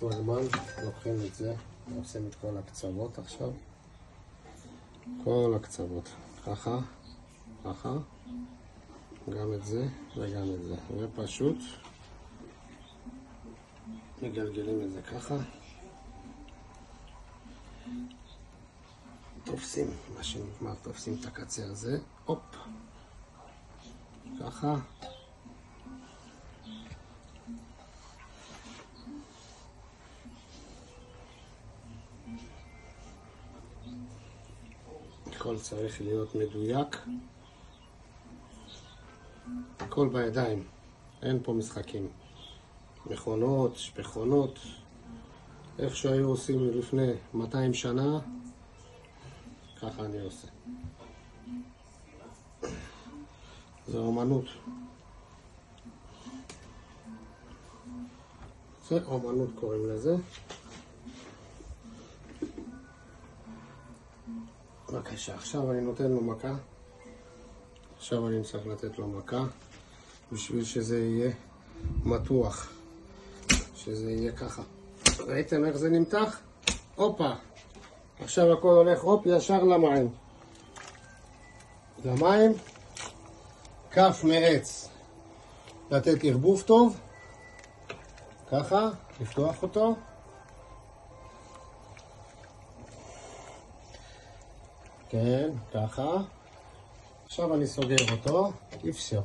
באותו זמן לוקחים את זה, עושים את כל הקצוות עכשיו. כל הקצוות. ככה, ככה. גם את זה וגם את זה. ופשוט מגלגלים את זה ככה. תופסים, מה שנגמר, תופסים את הקצה הזה. הופ. ככה. הכל צריך להיות מדויק. הכל בידיים. אין פה משחקים. מכונות, שפכונות. איך שהיו עושים לפני 200 שנה, ככה אני עושה. זה אומנות. זה אומנות קוראים לזה. בבקשה, עכשיו אני נותן לו מכה. עכשיו אני צריך לתת לו מכה בשביל שזה יהיה מתוח, שזה יהיה ככה. ראיתם איך זה נמתח? הופה. עכשיו הכל הולך הופ ישר למים. למים. כף מעץ. לתת ערבוב טוב. ככה, לפתוח אותו. כן, ככה. עכשיו אני סוגר אותו. אפשר.